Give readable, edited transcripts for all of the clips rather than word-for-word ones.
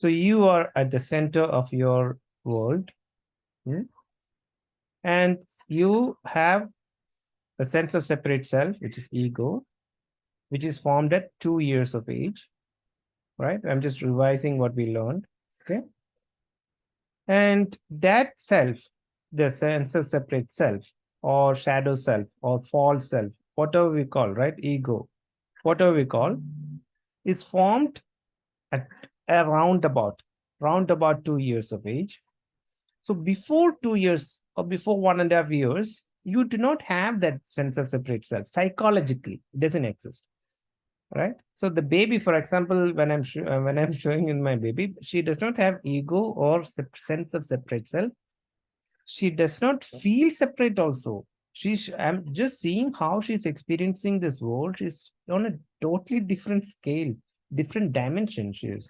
So you are at the center of your world, hmm? And you have a sense of separate self, which is ego, which is formed at 2 years of age, right? I'm just revising what we learned, okay? And that self, the sense of separate self, or shadow self, or false self, whatever we call, right? Ego, whatever we call, is formed at round about 2 years of age. So before 2 years or before 1.5 years, you do not have that sense of separate self. Psychologically, it doesn't exist, right? So the baby, for example, when I'm showing in my baby, she does not have ego or sense of separate self. She does not feel separate also. I'm just seeing how she's experiencing this world. She's on a totally different scale, different dimension she is.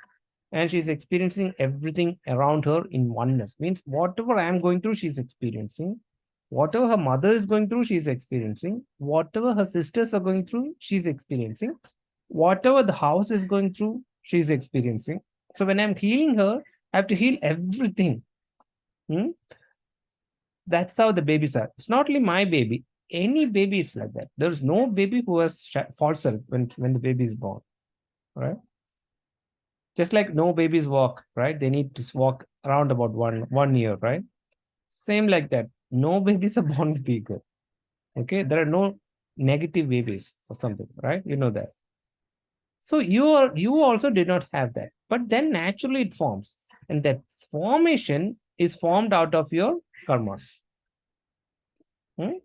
And she's experiencing everything around her in oneness. Means whatever I'm going through, she's experiencing. Whatever her mother is going through, she's experiencing. Whatever her sisters are going through, she's experiencing. Whatever the house is going through, she's experiencing. So when I'm healing her, I have to heal everything. Hmm? That's how the babies are. It's not only my baby. Any baby is like that. There is no baby who has false self when the baby is born, right? Just like no babies walk, right? They need to walk around about one year, right? Same like that. No babies are born with ego. Okay, there are no negative babies or something, right? You know that. So you also did not have that, but then naturally it forms, and that formation is formed out of your karmas. Hmm?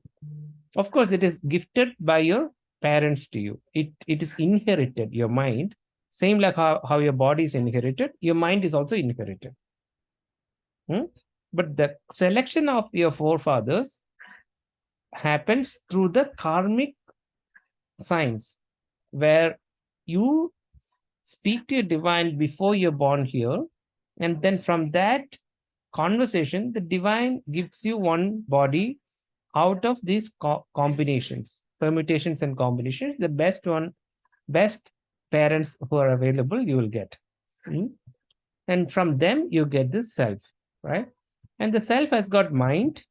Of course, it is gifted by your parents to you. It is inherited, your mind. Same like how your body is inherited, your mind is also inherited. Hmm? But the selection of your forefathers happens through the karmic signs, where you speak to your divine before you're born here. And then from that conversation, the divine gives you one body out of these combinations, permutations and combinations. The best one, best parents who are available, you will get. Mm? And from them, you get this self, right? And the self has got mind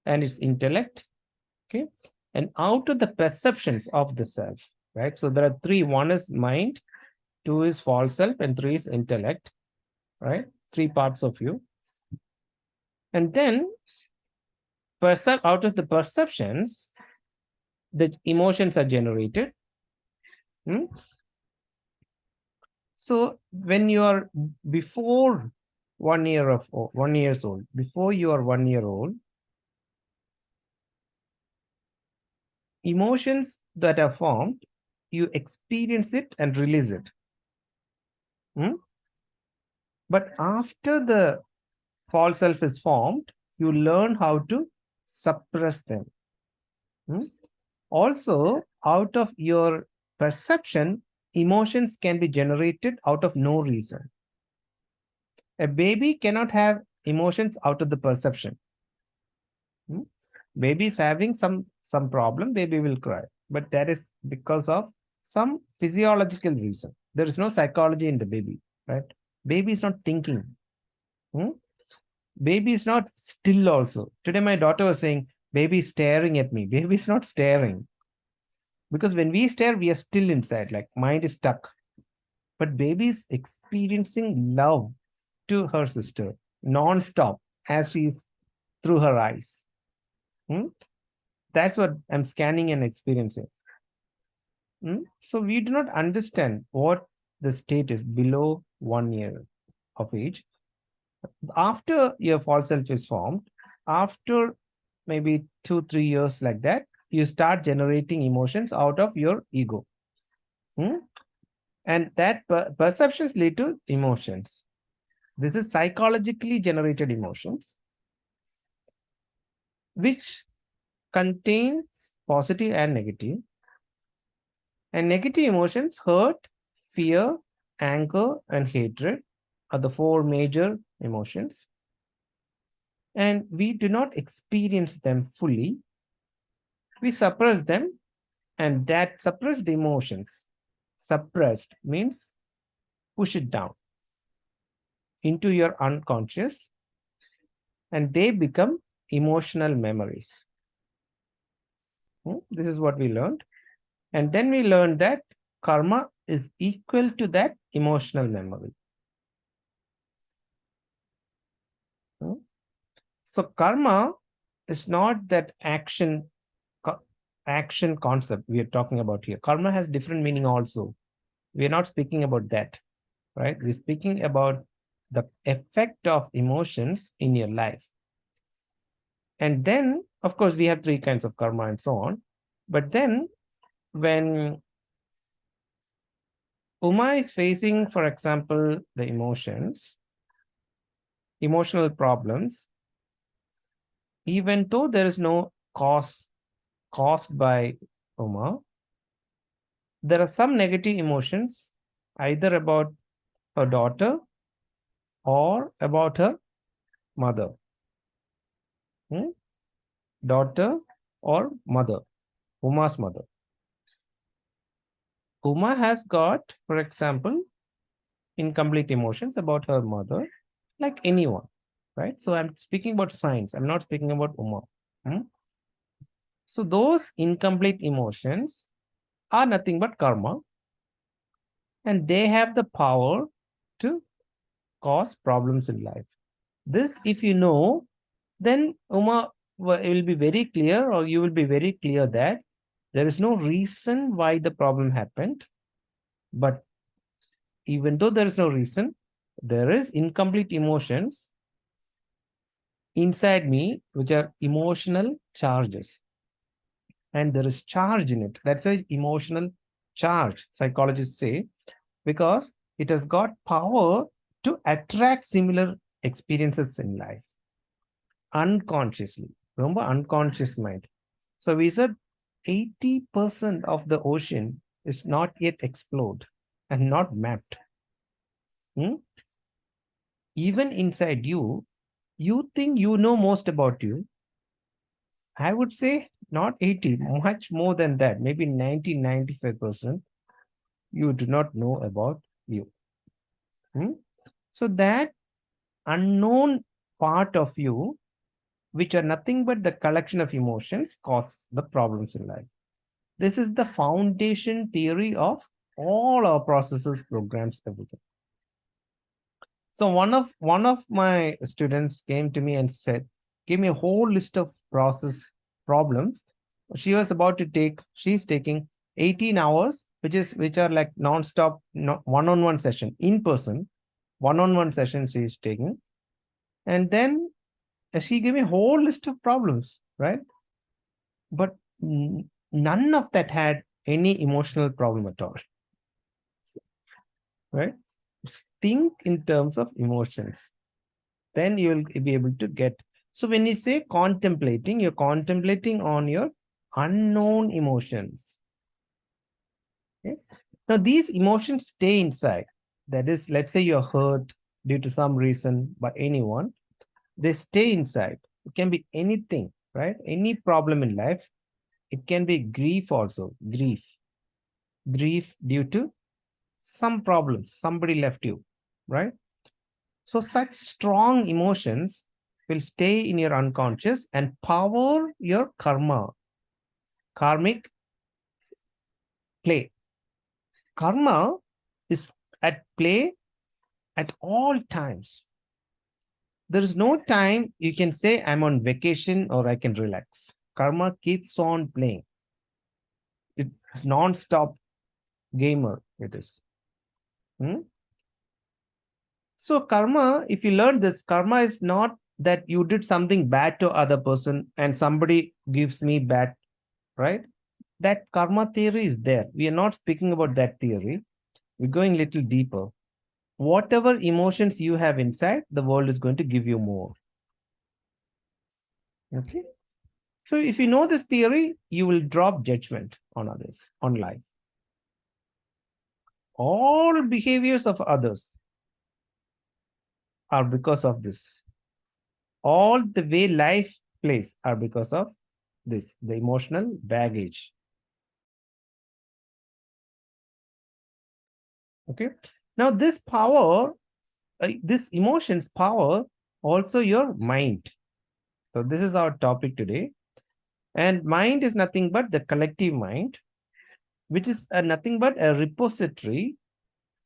and its intellect, okay? And out of the perceptions of the self, right? So there are three. One is mind, two is false self, and three is intellect, right? Three parts of you. And then out of the perceptions, the emotions are generated. Hmm? So when you are before 1 years old, before you are 1 year old, emotions that are formed, you experience it and release it. Hmm? But after the false self is formed, you learn how to suppress them. Hmm? Also, out of your perception, emotions can be generated out of no reason. A baby cannot have emotions out of the perception. Hmm? Baby is having some problem, baby will cry, but that is because of some physiological reason. There is no psychology in the baby, right? Baby is not thinking. Hmm? Baby is not still also. Today my daughter was saying, baby is staring at me. Baby is not staring. Because when we stare, we are still inside, like mind is stuck. But baby is experiencing love to her sister non-stop as she's through her eyes. Hmm? That's what I'm scanning and experiencing. Hmm? So we do not understand what the state is below 1 year of age. After your false self is formed, after maybe 2-3 years like that, you start generating emotions out of your ego. Hmm? And that perceptions lead to emotions. This is psychologically generated emotions, which contains positive and negative. And negative emotions, hurt, fear, anger, and hatred are the four major emotions. And we do not experience them fully. We suppress them, and that suppressed emotions, suppressed means push it down. into your unconscious, and they become emotional memories. This is what we learned. And then we learned that karma is equal to that emotional memory. So karma is not that action concept we are talking about here. Karma has different meaning also. We are not speaking about that, right? We're speaking about the effect of emotions in your life. And then, of course, we have three kinds of karma and so on. But then when Uma is facing, for example, the emotional problems, even though there is no cause caused by Uma, there are some negative emotions either about her daughter or about her mother. Daughter or mother, Uma's mother. Uma has got, for example, incomplete emotions about her mother, like anyone, right? So I'm speaking about science. I'm not speaking about Uma. So those incomplete emotions are nothing but karma, and they have the power to cause problems in life. This, if you know, then Uma will be very clear, or you will be very clear that there is no reason why the problem happened. But even though there is no reason, there is incomplete emotions inside me, which are emotional charges. And there is charge in it. That's why emotional charge, psychologists say, because it has got power to attract similar experiences in life unconsciously. Remember, unconscious mind. So we said 80% of the ocean is not yet explored and not mapped. Even inside you, you think you know most about you. I would say not 80, much more than that, maybe 90, 95%, you do not know about you. So that unknown part of you, which are nothing but the collection of emotions, cause the problems in life. This is the foundation theory of all our processes, programs, everything. So one of my students came to me and said, give me a whole list of process problems. She's taking 18 hours, which are like non-stop one-on-one session, in person, one-on-one session she's taking. And then she gave me a whole list of problems, right? But none of that had any emotional problem at all, right? Think in terms of emotions. Then you will be able to get. So when you say contemplating, you're contemplating on your unknown emotions. Okay? Now, these emotions stay inside. That is, let's say you're hurt due to some reason by anyone, they stay inside. It can be anything, right? Any problem in life. It can be grief also, grief due to some problems, somebody left you, right? So such strong emotions will stay in your unconscious and power your karmic play. Karma is at play at all times. There is no time you can say I'm on vacation or I can relax. Karma keeps on playing. It's non-stop gamer, it is. So karma, if you learn this, karma is not that you did something bad to other person and somebody gives me bad, right? That karma theory is there. We are not speaking about that theory. We're going a little deeper. Whatever emotions you have inside, the world is going to give you more. Okay. So if you know this theory, you will drop judgment on others, on life. All behaviors of others are because of this. All the way life plays are because of this, the emotional baggage. Okay. Now this power this emotions power also your mind. So this is our topic today. And mind is nothing but the collective mind, which is nothing but a repository.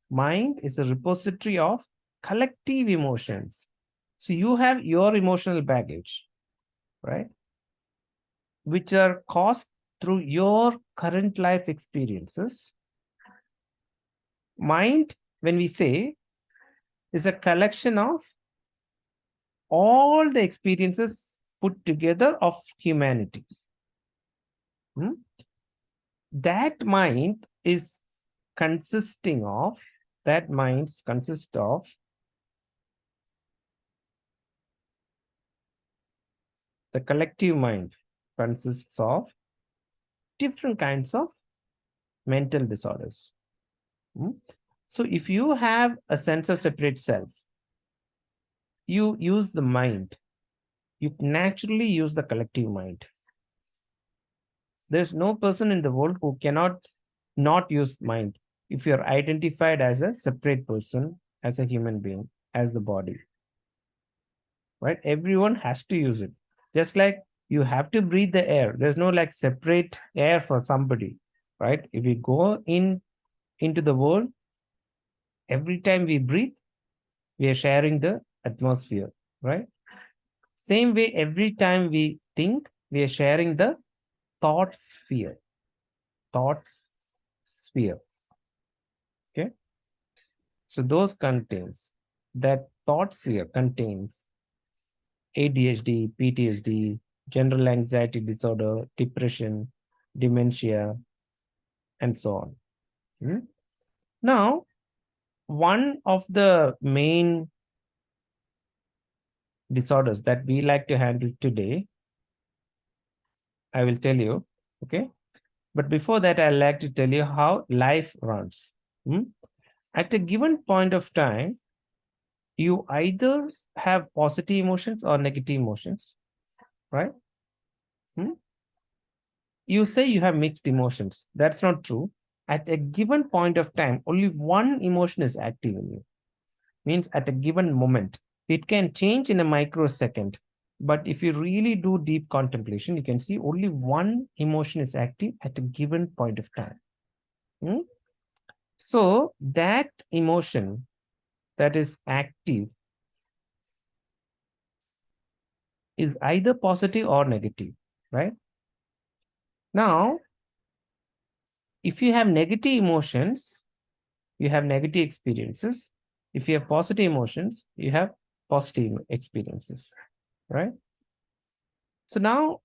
Mind is a repository of collective emotions. So you have your emotional baggage, right? Which are caused through your current life experiences. Mind, when we say, is a collection of all the experiences put together of humanity. Hmm? That mind is consisting of, that minds consist of the collective mind consists of different kinds of mental disorders. Hmm? So if you have a sense of separate self, you use the mind, you naturally use the collective mind. There's no person in the world who cannot not use mind if you're identified as a separate person, as a human being, as the body, right? Everyone has to use it. Just like you have to breathe the air. There's no like separate air for somebody, right? If we go into the world, every time we breathe, we are sharing the atmosphere, right? Same way, every time we think, we are sharing the thought sphere. Thoughts sphere. Okay. So those contains, that thought sphere contains ADHD, PTSD, general anxiety disorder, depression, dementia, and so on. Hmm? Now, one of the main disorders that we like to handle today, I will tell you, okay? But before that, I'd like to tell you how life runs. Hmm? At a given point of time, you either have positive emotions or negative emotions, right? Hmm? You say you have mixed emotions. That's not true. At a given point of time, only one emotion is active in you. Means at a given moment. It can change in a microsecond. But if you really do deep contemplation, you can see only one emotion is active at a given point of time. Hmm? So that emotion that is active is either positive or negative, right? Now, if you have negative emotions, you have negative experiences. If you have positive emotions, you have positive experiences, right? So now,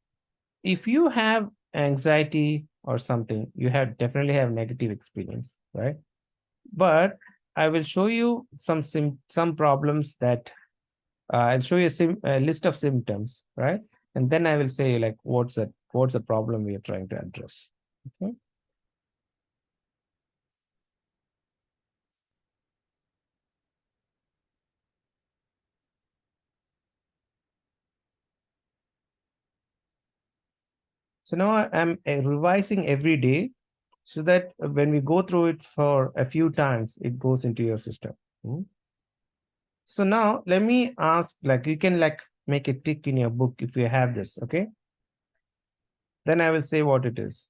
if you have anxiety or something, you have definitely have negative experience, right? But I will show you some problems that I'll show you a list of symptoms, right? And then I will say like what's the problem we are trying to address. Okay. So now I'm revising every day so that when we go through it for a few times, it goes into your system. Hmm? So now let me ask, like you can like make a tick in your book if you have this, okay? Then I will say what it is.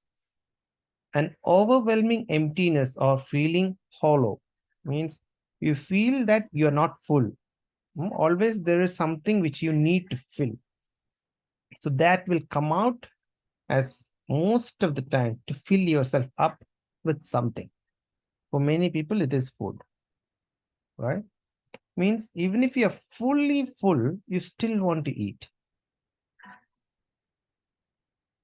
An overwhelming emptiness or feeling hollow means you feel that you're not full. Always there is something which you need to fill. So that will come out as most of the time to fill yourself up with something. For many people, it is food, right? Means even if you're fully full, you still want to eat.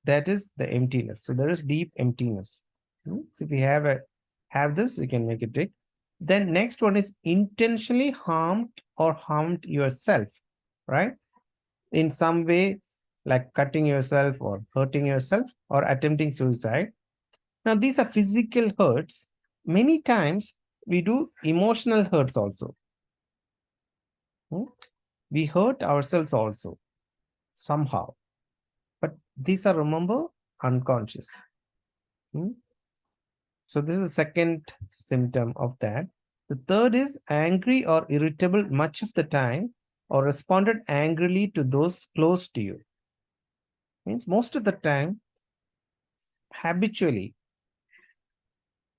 That is the emptiness. So there is deep emptiness. So if we have this, you can make it tick. Then next one is intentionally harmed or harmed yourself, right? In some way, like cutting yourself or hurting yourself or attempting suicide. Now, these are physical hurts. Many times we do emotional hurts also. Hmm? We hurt ourselves also somehow. But these are, remember, unconscious. Hmm? So this is the second symptom of that. The third is angry or irritable much of the time, or responded angrily to those close to you. Means most of the time, habitually,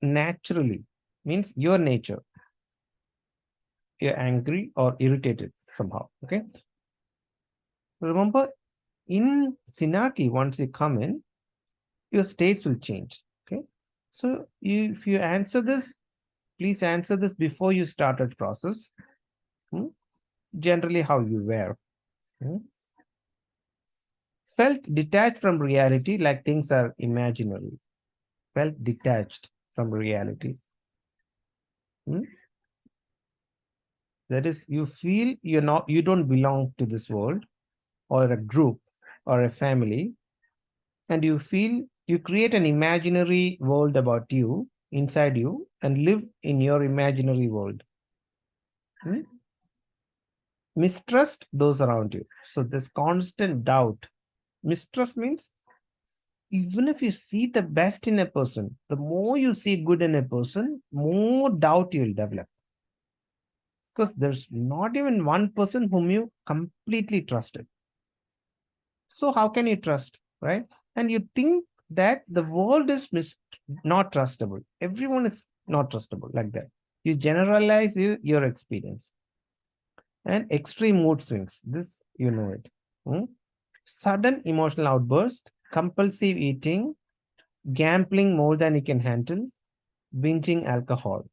naturally, means your nature. You're angry or irritated somehow. Okay. Remember, in synarchy, once you come in, your states will change. Okay. So if you answer this, please answer this before you started process. Generally, how you were. Felt detached from reality, like things are imaginary. Felt detached from reality. That is, you feel you don't belong to this world or a group or a family, and you feel you create an imaginary world about you inside you and live in your imaginary world. Mistrust those around you. So this constant doubt. Mistrust means even if you see the best in a person, the more you see good in a person, more doubt you'll develop. Because there's not even one person whom you completely trusted. So how can you trust, right? And you think that the world is not trustable. Everyone is not trustable like that. You generalize your experience. And extreme mood swings. This, you know it. Sudden emotional outburst, compulsive eating, gambling more than you can handle, binging alcohol.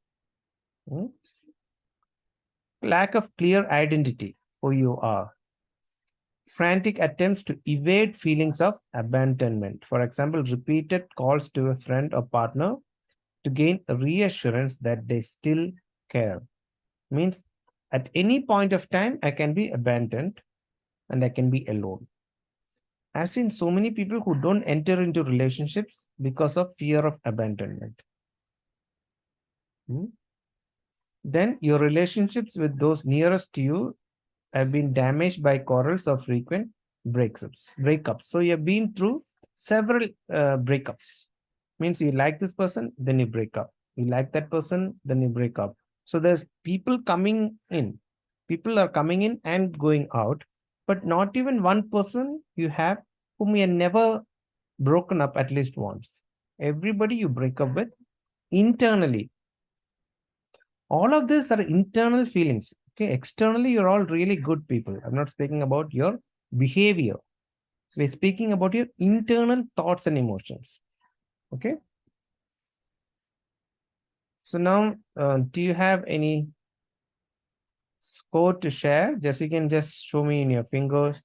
Lack of clear identity, who you are. Frantic attempts to evade feelings of abandonment. For example, repeated calls to a friend or partner to gain reassurance that they still care. Means at any point of time, I can be abandoned and I can be alone. I've seen so many people who don't enter into relationships because of fear of abandonment. Then your relationships with those nearest to you have been damaged by quarrels or frequent breakups. So you've been through several breakups. Means you like this person, then you break up. You like that person, then you break up. So there's people coming in. People are coming in and going out, but not even one person you have whom you have never broken up at least once. Everybody you break up with internally. All of these are internal feelings. Okay, externally, you're all really good people. I'm not speaking about your behavior. We're speaking about your internal thoughts and emotions. Okay. So now, do you have any score to share? Just you can just show me in your fingers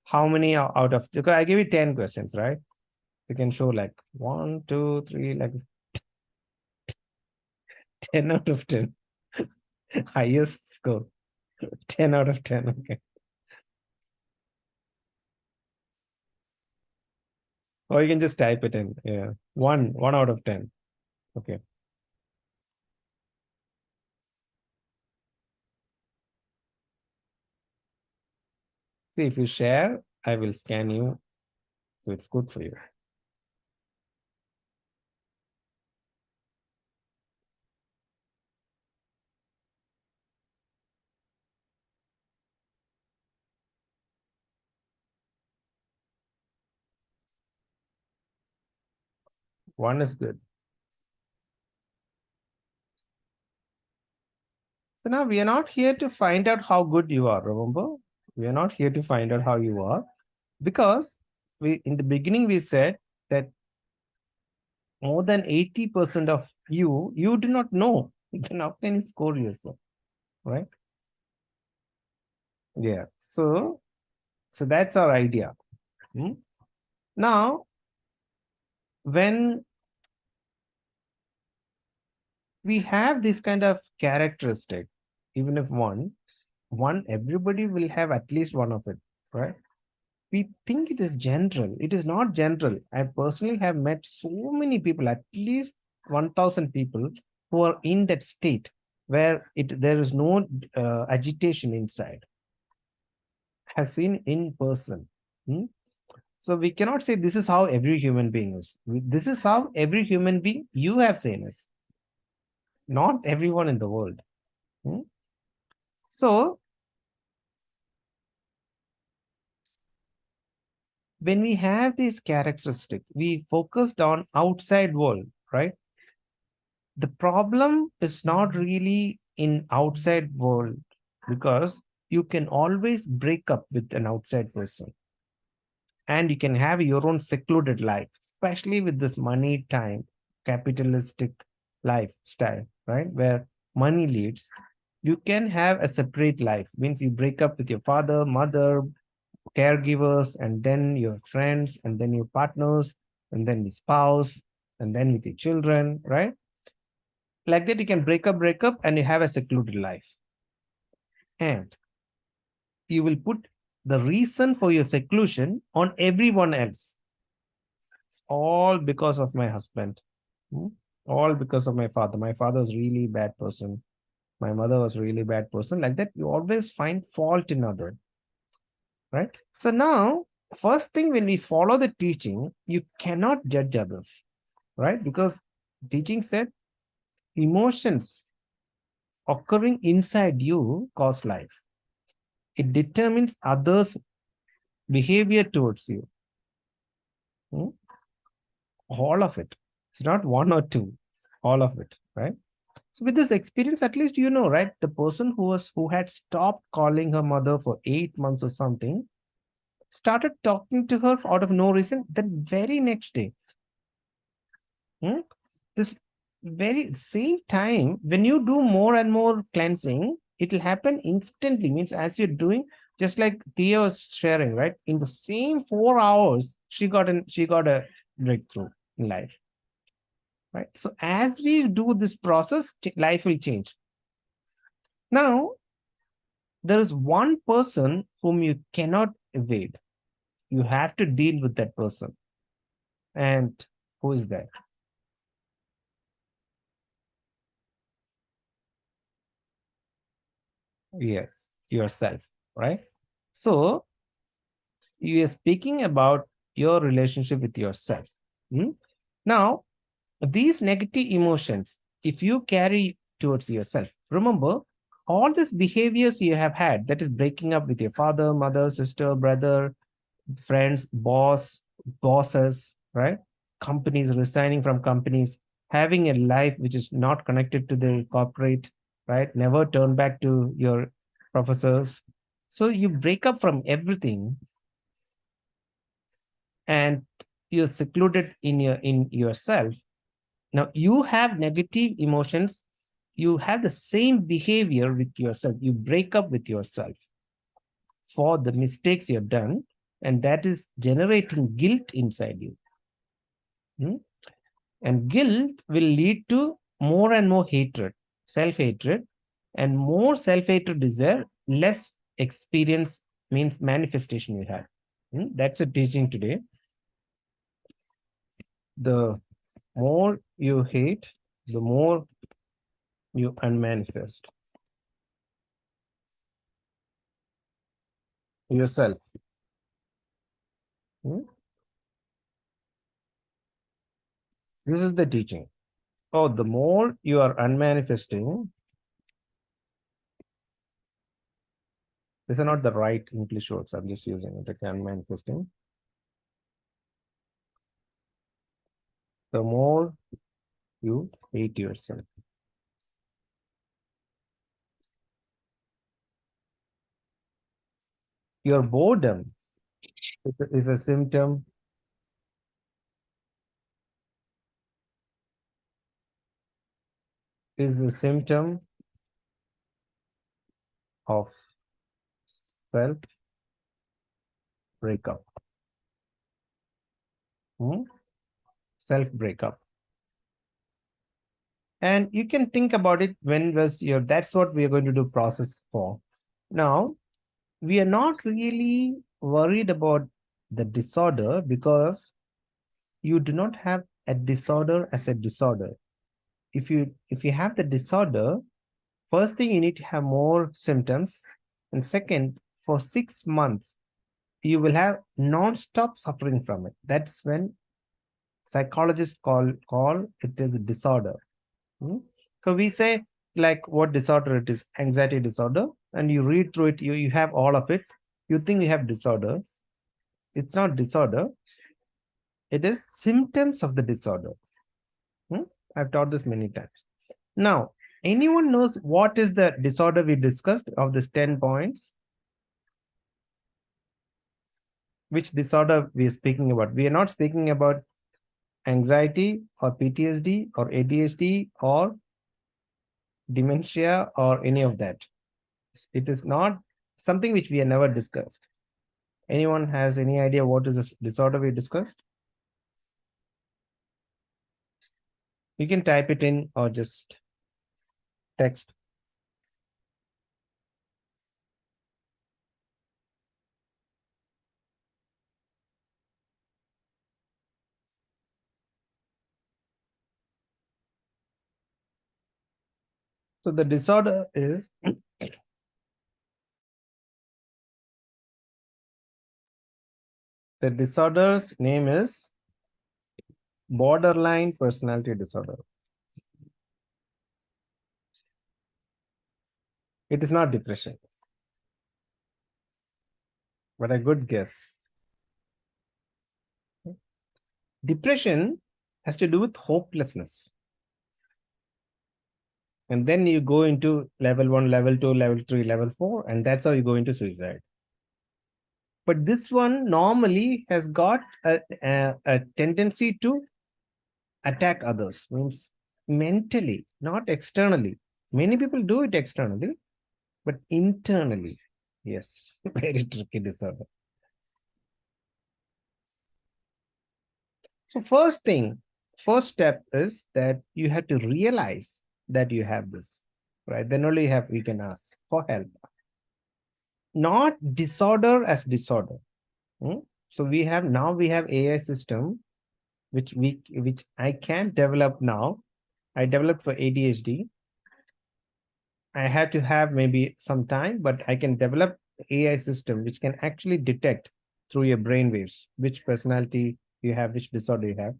how many are out of, because I give you 10 questions, right? You can show like 1, 2, 3, like 10 out of 10. Highest score. 10 out of 10. Okay. Or you can just type it in. Yeah. One out of 10. Okay. See, if you share, I will scan you. So it's good for you. One is good. So now we are not here to find out how good you are, remember? We are not here to find out how you are, because we in the beginning we said that more than 80% of you do not know. Then how can you score yourself? Right? Yeah. So that's our idea. Now, when we have this kind of characteristic, even if one everybody will have at least one of it, right? We think it is general. It is not general. I personally have met so many people, at least 1,000 people, who are in that state where there is no agitation inside. I have seen in person. So we cannot say this is how every human being is. This is how every human being you have seen is. Not everyone in the world. Hmm? So when we have this characteristic, we focused on outside world, right? The problem is not really in outside world, because you can always break up with an outside person and you can have your own secluded life, especially with this money time capitalistic lifestyle, right, where money leads. You can have a separate life, means you break up with your father, mother, caregivers, and then your friends, and then your partners, and then the spouse, and then with your children, right? Like that, you can break up, and you have a secluded life. And you will put the reason for your seclusion on everyone else. It's all because of my husband. Hmm? All because of my father. My father was really bad person. My mother was really bad person. Like that, you always find fault in other, right? So now, first thing, when we follow the teaching, you cannot judge others, right? Because teaching said emotions occurring inside you cause life. It determines others' behavior towards you. Hmm? All of it. It's not one or two, all of it, right? So with this experience, at least you know, right? The person who had stopped calling her mother for 8 months or something started talking to her out of no reason the very next day. Hmm? This very same time, when you do more and more cleansing, it will happen instantly. Means as you're doing, just like Thea was sharing, right? In the same 4 hours, she got a breakthrough in life, right? So as we do this process, life will change. Now, there is one person whom you cannot evade. You have to deal with that person. And who is that? Yes, yourself, right? So you are speaking about your relationship with yourself. Hmm? Now, these negative emotions, if you carry towards yourself, remember all these behaviors you have had, that is breaking up with your father, mother, sister, brother, friends, bosses, right? Companies, resigning from companies, having a life which is not connected to the corporate, right? Never turn back to your professors. So you break up from everything, and you're secluded in yourself. Now you have negative emotions, you have the same behavior with yourself, you break up with yourself for the mistakes you've done, and that is generating guilt inside you. Hmm? And guilt will lead to more and more hatred, self-hatred, and more self-hatred is there, less experience, means manifestation you have. Hmm? That's a teaching today. The more you hate, the more you unmanifest yourself. Hmm? This is the teaching. Oh, the more you are unmanifesting, these are not the right English words. I'm just using it. Okay, unmanifesting. The more you hate yourself. Your boredom is a symptom, is a symptom of self breakup. Hmm? Self breakup. And you can think about it, when was your, that's what we are going to do process for. Now, we are not really worried about the disorder, because you do not have a disorder as a disorder. If you have the disorder, first thing, you need to have more symptoms, and second, for 6 months you will have non-stop suffering from it. That's when psychologists call it as a disorder. Hmm? So we say like what disorder it is, anxiety disorder, and you read through it, you have all of it. You think you have disorder. It's not disorder. It is symptoms of the disorder. Hmm? I've taught this many times. Now, anyone knows what is the disorder we discussed of this 10 points? Which disorder we are speaking about? We are not speaking about anxiety or PTSD or ADHD or dementia or any of that. It is not something which we have never discussed. Anyone has any idea what is this disorder we discussed? You can type it in or just text. So the disorder is the disorder's name is borderline personality disorder. It is not depression, but a good guess. Depression has to do with hopelessness. And then you go into level 1, level 2, level 3, level 4, and that's how you go into suicide. But this one normally has got a tendency to attack others, means mentally, not externally. Many people do it externally, but internally, yes, very tricky disorder. So first step is that you have to realize that you have this, right? Then only you can ask for help. Not disorder as disorder. So we have AI system which I can develop now. I developed for ADHD. I had to have maybe some time, but I can develop AI system which can actually detect through your brain waves which personality you have, which disorder you have.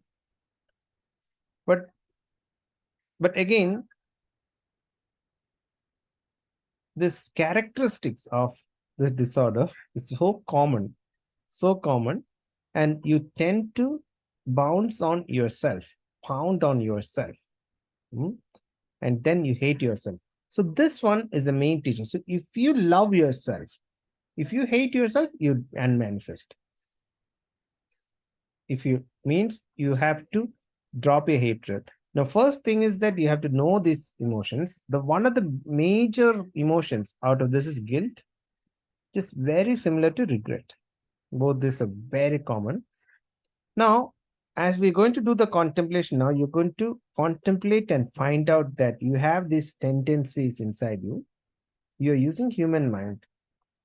But again, this characteristics of this disorder is so common, and you tend to bounce on yourself, pound on yourself, and then you hate yourself. So this one is the main teaching. So if you love yourself, if you hate yourself, you unmanifest. If you means you have to drop your hatred. Now, first thing is that you have to know these emotions. The one of the major emotions out of this is guilt, just very similar to regret. Both these are very common. Now, as we're going to do the contemplation now, you're going to contemplate and find out that you have these tendencies inside you. You're using human mind.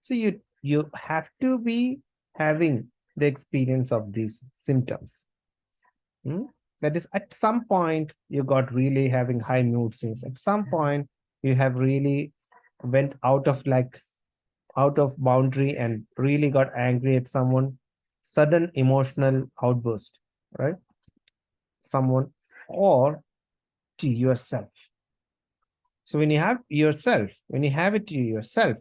So you have to be having the experience of these symptoms. That is, at some point, you got really having high mood swings. At some point, you have really went out of boundary and really got angry at someone, sudden emotional outburst, right? Someone or to yourself. So when you have it to yourself,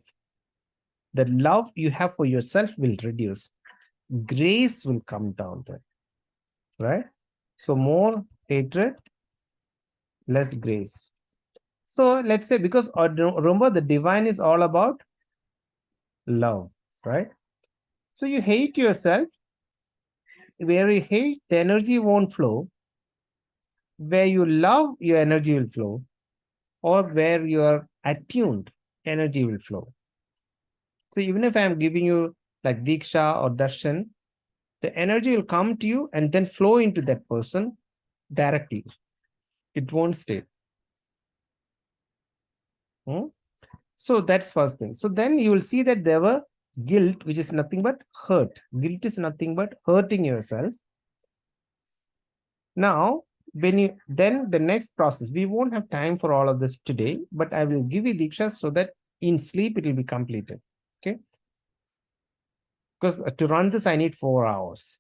the love you have for yourself will reduce. Grace will come down there, right? So more hatred, less grace. So let's say, because remember, the divine is all about love, right? So you hate yourself. Where you hate, the energy won't flow. Where you love, your energy will flow. Or where you are attuned, energy will flow. So even if I'm giving you like Diksha or Darshan, the energy will come to you and then flow into that person directly. It won't stay. So that's first thing. So then you will see that there were guilt, which is nothing but hurt. Guilt is nothing but hurting yourself. Now, then the next process, we won't have time for all of this today, but I will give you Diksha so that in sleep it will be completed. Okay. Because to run this, I need 4 hours.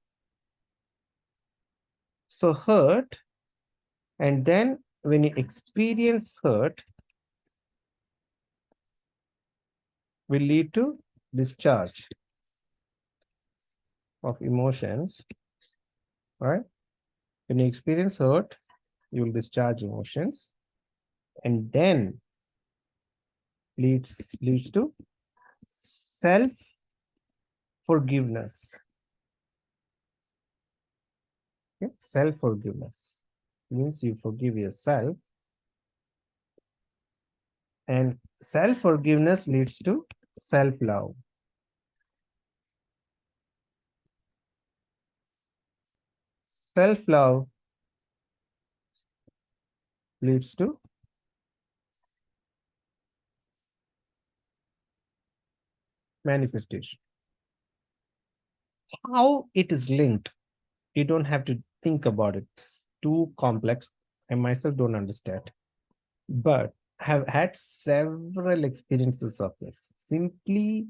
So hurt, and then when you experience hurt, will lead to discharge of emotions, right? When you experience hurt, you will discharge emotions, and then leads to self forgiveness. Okay? Self forgiveness means you forgive yourself, and self forgiveness leads to self love. Self love leads to manifestation. How it is linked, you don't have to think about it. It's too complex. I myself don't understand, but have had several experiences of this. Simply,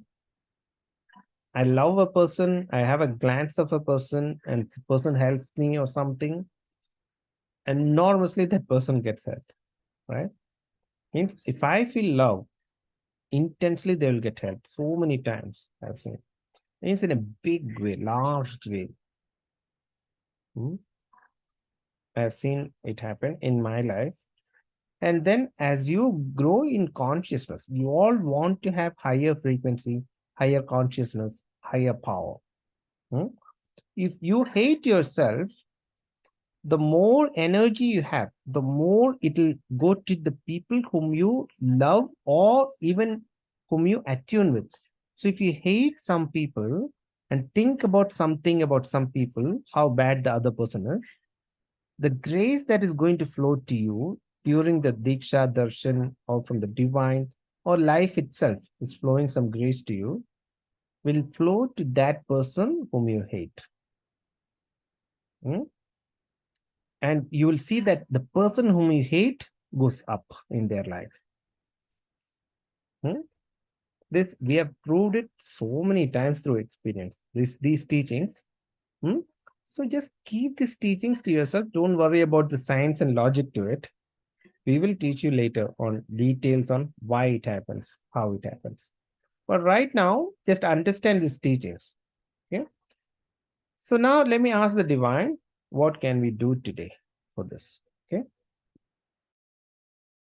I love a person, I have a glance of a person, and the person helps me or something, enormously that person gets hurt, right? Means if I feel love intensely, they will get helped. So many times I've seen. Means in a big way, large way. Hmm? I've seen it happen in my life. And then as you grow in consciousness, you all want to have higher frequency, higher consciousness, higher power. Hmm? If you hate yourself, the more energy you have, the more it'll go to the people whom you love or even whom you attune with. So if you hate some people and think about something about some people, how bad the other person is, the grace that is going to flow to you during the Diksha Darshan or from the divine or life itself is flowing some grace to you, will flow to that person whom you hate. Hmm? And you will see that the person whom you hate goes up in their life. Hmm? This we have proved it so many times through experience. These teachings. Hmm? So just keep these teachings to yourself. Don't worry about the science and logic to it. We will teach you later on details on why it happens, how it happens. But right now, just understand these teachings. Okay. So now let me ask the divine, what can we do today for this?